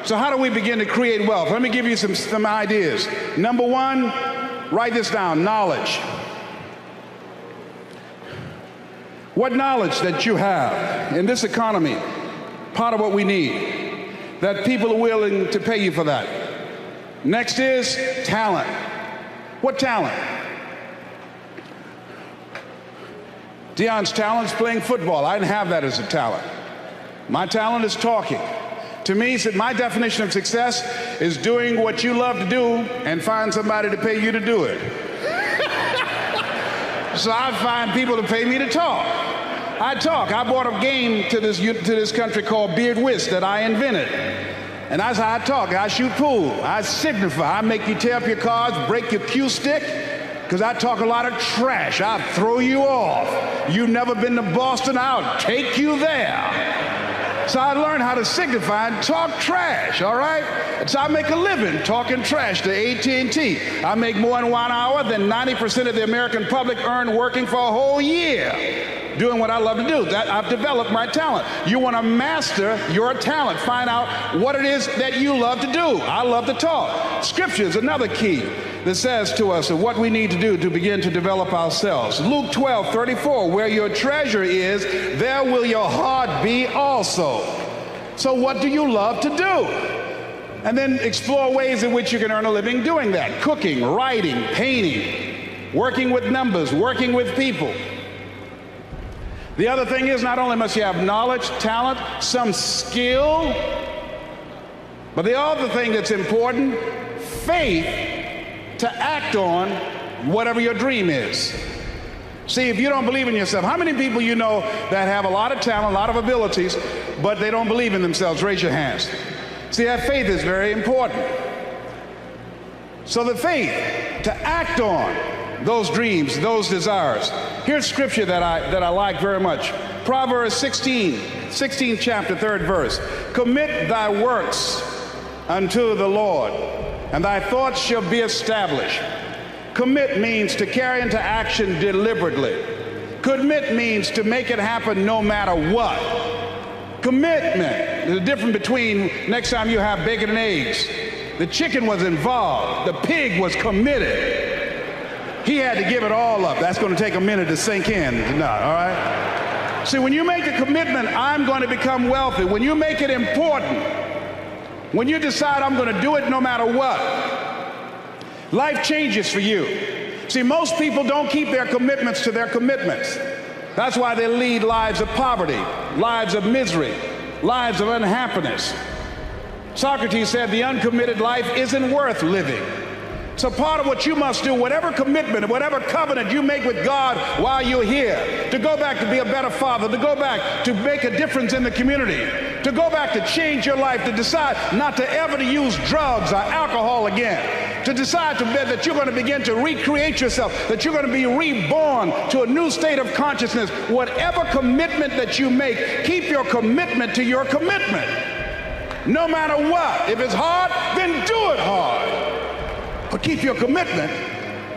So how do we begin to create wealth? Let me give you some ideas. Number one, write this down, knowledge. What knowledge that you have in this economy, part of what we need, that people are willing to pay you for that. Next is talent. What talent? Dion's talent is playing football. I didn't have that as a talent. My talent is talking. To me, my definition of success is doing what you love to do and find somebody to pay you to do it. So I find people to pay me to talk. I talk. I brought a game to this country called Beard Whist that I invented. And that's how I talk. I shoot pool. I signify. I make you tear up your cards, break your cue stick, because I talk a lot of trash. I'll throw you off. You've never been to Boston, I'll take you there. So I learned how to signify and talk trash, all right? And so I make a living talking trash to AT&T. I make more in 1 hour than 90% of the American public earn working for a whole year, doing what I love to do. That I've developed my talent. You want to master your talent. Find out what it is that you love to do. I love to talk. Scripture is another key that says to us what we need to do to begin to develop ourselves. Luke 12:34, where your treasure is, there will your heart be also. So what do you love to do? And then explore ways in which you can earn a living doing that. Cooking, writing, painting, working with numbers, working with people. The other thing is, not only must you have knowledge, talent, some skill, but the other thing that's important, faith to act on whatever your dream is. See, if you don't believe in yourself, how many people you know that have a lot of talent, a lot of abilities, but they don't believe in themselves? Raise your hands. See, that faith is very important. So the faith to act on those dreams, those desires. Here's scripture that I like very much. Proverbs 16th chapter, 3rd verse. Commit thy works unto the Lord, and thy thoughts shall be established. Commit means to carry into action deliberately. Commit means to make it happen no matter what. Commitment. There's a difference between next time you have bacon and eggs. The chicken was involved. The pig was committed. He had to give it all up. That's going to take a minute to sink in. No, all right? See, when you make a commitment, I'm going to become wealthy. When you make it important, when you decide I'm going to do it no matter what, life changes for you. See, most people don't keep their commitments to their commitments. That's why they lead lives of poverty, lives of misery, lives of unhappiness. Socrates said the uncommitted life isn't worth living. So part of what you must do, whatever commitment, whatever covenant you make with God while you're here, to go back to be a better father, to go back to make a difference in the community, to go back to change your life, to decide not to ever to use drugs or alcohol again, to decide that you're going to begin to recreate yourself, that you're going to be reborn to a new state of consciousness. Whatever commitment that you make, keep your commitment to your commitment. No matter what. If it's hard, then do it hard. But keep your commitment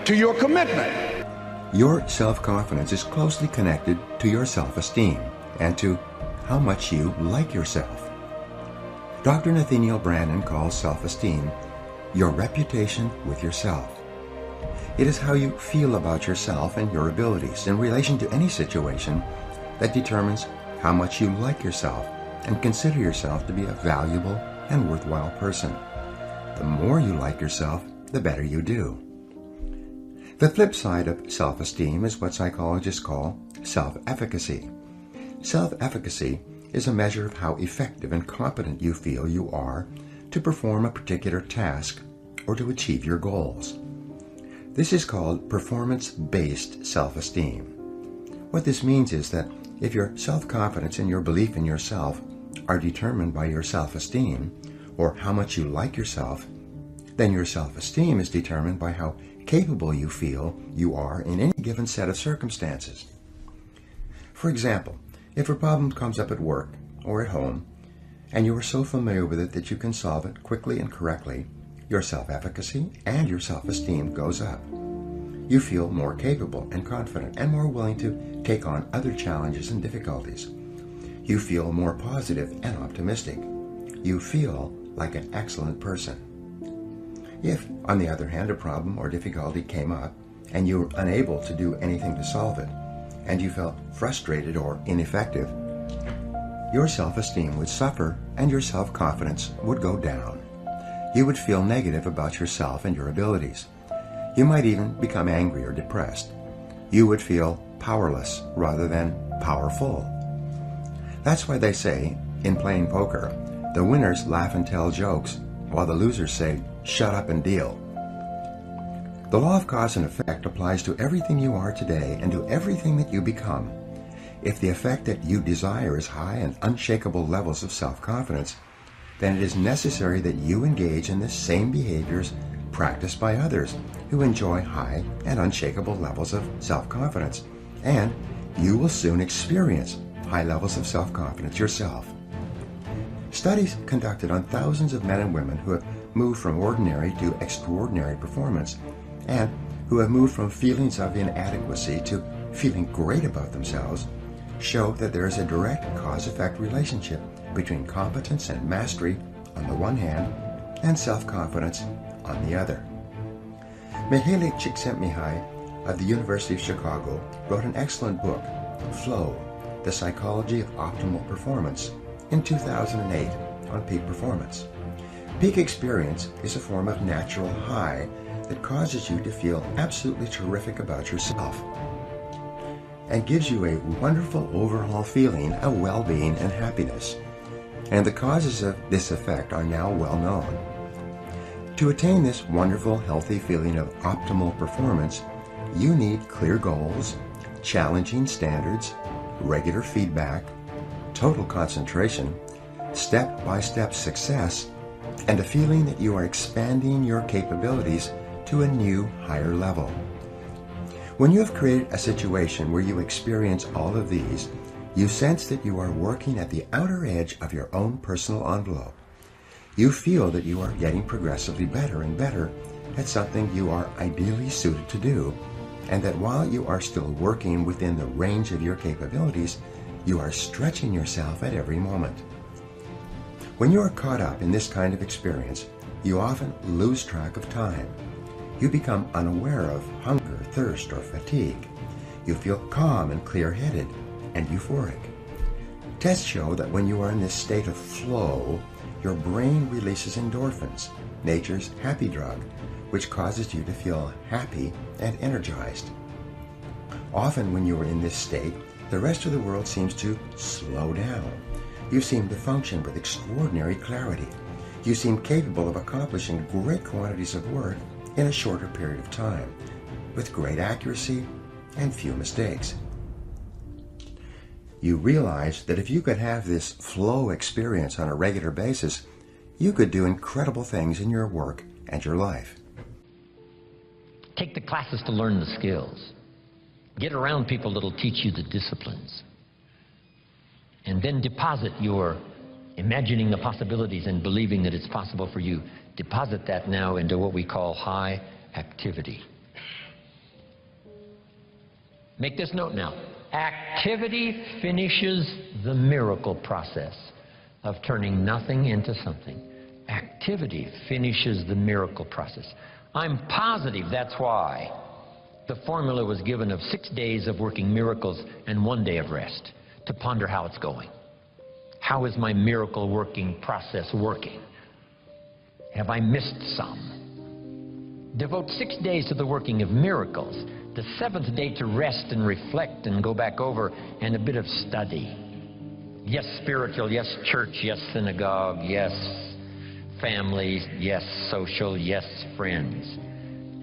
to your commitment. Your self-confidence is closely connected to your self-esteem and to how much you like yourself. Dr. Nathaniel Branden calls self-esteem your reputation with yourself. It is how you feel about yourself and your abilities in relation to any situation that determines how much you like yourself and consider yourself to be a valuable and worthwhile person. The more you like yourself, the better you do. The flip side of self-esteem is what psychologists call self-efficacy. Self-efficacy is a measure of how effective and competent you feel you are to perform a particular task or to achieve your goals. This is called performance-based self-esteem. What this means is that if your self-confidence and your belief in yourself are determined by your self-esteem or how much you like yourself, then your self-esteem is determined by how capable you feel you are in any given set of circumstances. For example, if a problem comes up at work or at home, and you are so familiar with it that you can solve it quickly and correctly, your self-efficacy and your self-esteem goes up. You feel more capable and confident and more willing to take on other challenges and difficulties. You feel more positive and optimistic. You feel like an excellent person. If, on the other hand, a problem or difficulty came up and you were unable to do anything to solve it, and you felt frustrated or ineffective, your self-esteem would suffer and your self-confidence would go down. You would feel negative about yourself and your abilities. You might even become angry or depressed. You would feel powerless rather than powerful. That's why they say, in playing poker, the winners laugh and tell jokes, while the losers say, shut up and deal. The law of cause and effect applies to everything you are today and to everything that you become. If the effect that you desire is high and unshakable levels of self-confidence, then it is necessary that you engage in the same behaviors practiced by others who enjoy high and unshakable levels of self-confidence, and you will soon experience high levels of self-confidence yourself. Studies conducted on thousands of men and women who have moved from ordinary to extraordinary performance, and who have moved from feelings of inadequacy to feeling great about themselves, show that there is a direct cause-effect relationship between competence and mastery on the one hand and self-confidence on the other. Mihaly Csikszentmihalyi of the University of Chicago wrote an excellent book, Flow, The Psychology of Optimal Performance, in 2008 on peak performance. Peak experience is a form of natural high that causes you to feel absolutely terrific about yourself and gives you a wonderful overall feeling of well-being and happiness. And the causes of this effect are now well known. To attain this wonderful, healthy feeling of optimal performance, you need clear goals, challenging standards, regular feedback, total concentration, step-by-step success, and a feeling that you are expanding your capabilities to a new, higher level. When you have created a situation where you experience all of these, you sense that you are working at the outer edge of your own personal envelope. You feel that you are getting progressively better and better at something you are ideally suited to do, and that while you are still working within the range of your capabilities, you are stretching yourself at every moment. When you are caught up in this kind of experience, you often lose track of time. You become unaware of hunger, thirst, or fatigue. You feel calm and clear-headed and euphoric. Tests show that when you are in this state of flow, your brain releases endorphins, nature's happy drug, which causes you to feel happy and energized. Often when you are in this state, the rest of the world seems to slow down. You seem to function with extraordinary clarity. You seem capable of accomplishing great quantities of work in a shorter period of time, with great accuracy and few mistakes. You realize that if you could have this flow experience on a regular basis, you could do incredible things in your work and your life. Take the classes to learn the skills. Get around people that'll teach you the disciplines. And then deposit your imagining the possibilities and believing that it's possible for you. Deposit that now into what we call high activity. Make this note now. Activity finishes the miracle process of turning nothing into something. Activity finishes the miracle process. I'm positive that's why the formula was given of 6 days of working miracles and 1 day of rest, to ponder how it's going. How is my miracle working process working? Have I missed some? Devote 6 days to the working of miracles, the 7th day to rest and reflect and go back over, and a bit of study. Yes, spiritual, yes, church, yes, synagogue, yes, family, yes, social, yes, friends.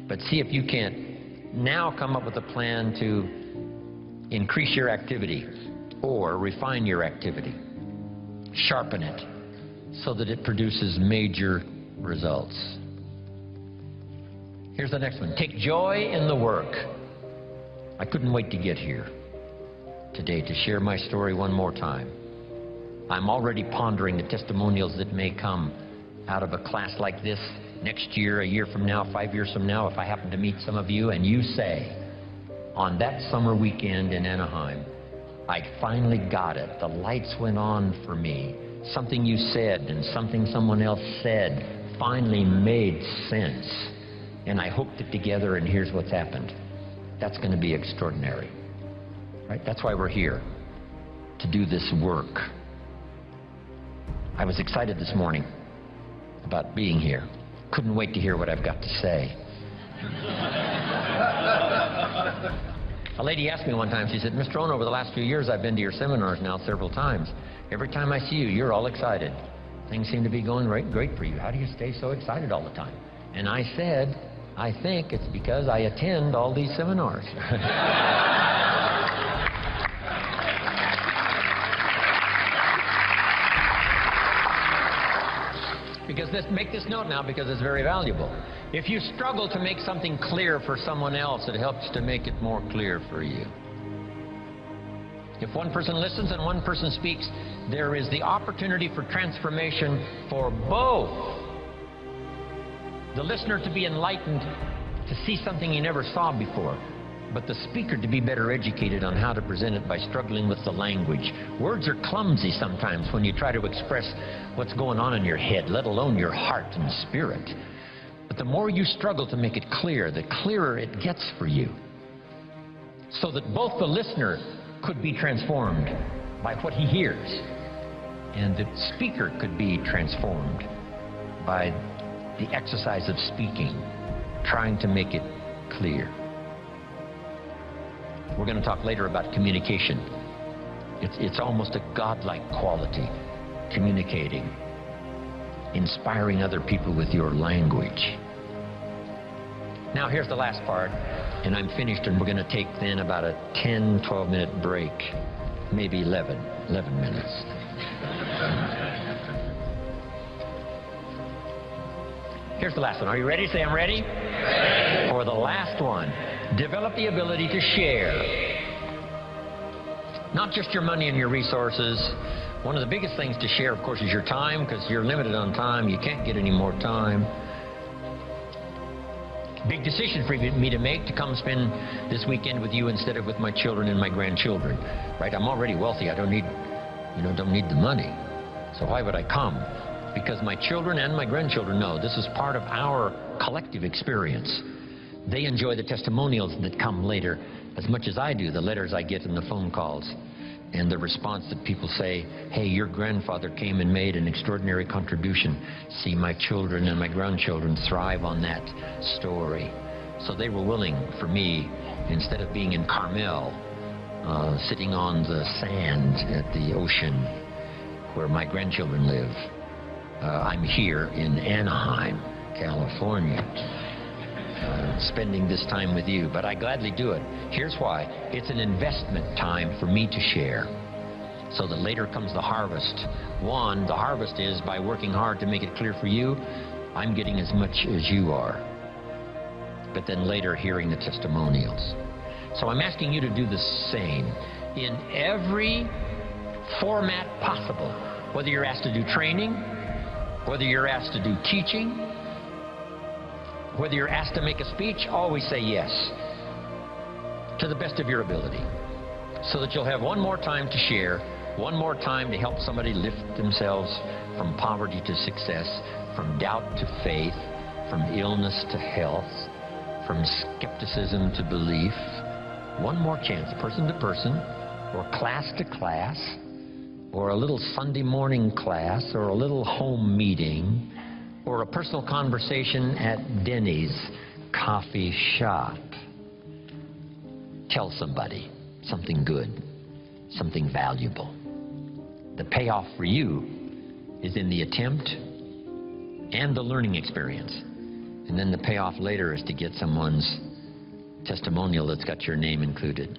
But see if you can't now come up with a plan to increase your activity or refine your activity, sharpen it so that it produces major results. Here's the next one. Take joy in the work. I couldn't wait to get here today to share my story one more time. I'm already pondering the testimonials that may come out of a class like this next year, a year from now, 5 years from now, if I happen to meet some of you and you say, on that summer weekend in Anaheim, I finally got it. The lights went on for me. Something you said and something someone else said finally made sense. And I hooked it together, and here's what's happened. That's going to be extraordinary. Right? That's why we're here, to do this work. I was excited this morning about being here. Couldn't wait to hear what I've got to say. A lady asked me one time, she said, Mr. Rohn, over the last few years I've been to your seminars now several times. Every time I see you, you're all excited. Things seem to be going great for you. How do you stay so excited all the time? And I said, I think it's because I attend all these seminars. Because make this note now, because it's very valuable. If you struggle to make something clear for someone else, it helps to make it more clear for you. If one person listens and one person speaks, there is the opportunity for transformation for both. The listener to be enlightened, to see something he never saw before, but the speaker to be better educated on how to present it by struggling with the language. Words are clumsy sometimes when you try to express what's going on in your head, let alone your heart and spirit. But the more you struggle to make it clear, the clearer it gets for you. So that both the listener could be transformed by what he hears, and the speaker could be transformed by the exercise of speaking, trying to make it clear. We're going to talk later about communication. It's almost a godlike quality, communicating, inspiring other people with your language. Now here's the last part, and I'm finished, and we're going to take then about a 10, 12-minute break, maybe 11 minutes. Here's the last one. Are you ready? Say, I'm ready. Ready. For the last one, develop the ability to share. Not just your money and your resources. One of the biggest things to share, of course, is your time, because you're limited on time. You can't get any more time. Big decision for me to make, to come spend this weekend with you instead of with my children and my grandchildren. Right? I'm already wealthy. I don't need the money. So why would I come? Because my children and my grandchildren know this is part of our collective experience. They enjoy the testimonials that come later as much as I do, the letters I get and the phone calls, and the response that people say, hey, your grandfather came and made an extraordinary contribution. See my children and my grandchildren thrive on that story. So they were willing for me, instead of being in Carmel, sitting on the sand at the ocean where my grandchildren live, I'm here in Anaheim, California, spending this time with you. But I gladly do it. Here's why. It's an investment time for me to share, so that later comes the harvest. One, the harvest is by working hard to make it clear for you, I'm getting as much as you are. But then later, hearing the testimonials. So I'm asking you to do the same in every format possible. Whether you're asked to do training, whether you're asked to do teaching, whether you're asked to make a speech, always say yes, to the best of your ability, so that you'll have one more time to share, one more time to help somebody lift themselves from poverty to success, from doubt to faith, from illness to health, from skepticism to belief. One more chance, person to person, or class to class, or a little Sunday morning class, or a little home meeting, or a personal conversation at Denny's coffee shop. Tell somebody something good, something valuable. The payoff for you is in the attempt and the learning experience. And then the payoff later is to get someone's testimonial that's got your name included.